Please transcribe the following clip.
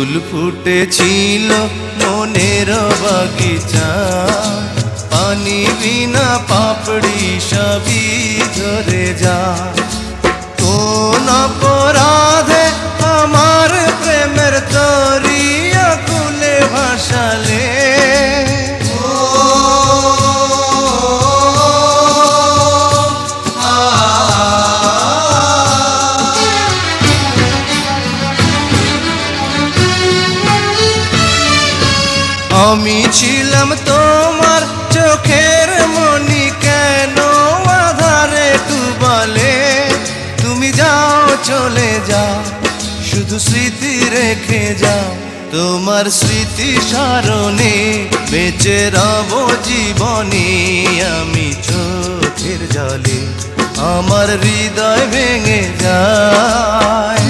ফুল ফুটেছিল মনের বাগিচা, পানি বিনা পাপড়ি সবই ঝরে যা। কোন অপরাধে আমার প্রেমের তরি আকুলে ভাসালে, আমি ছিলাম তোমার চোখের মনি, কেন আধারে ডুবালে? তুমি যাও চলে যাও, শুধু স্মৃতি রেখে যাও। তোমার স্মৃতি স্মরণে বেঁচে রব জীবনে। আমি চোখের জলে আমার হৃদয় ভেঙে যায়।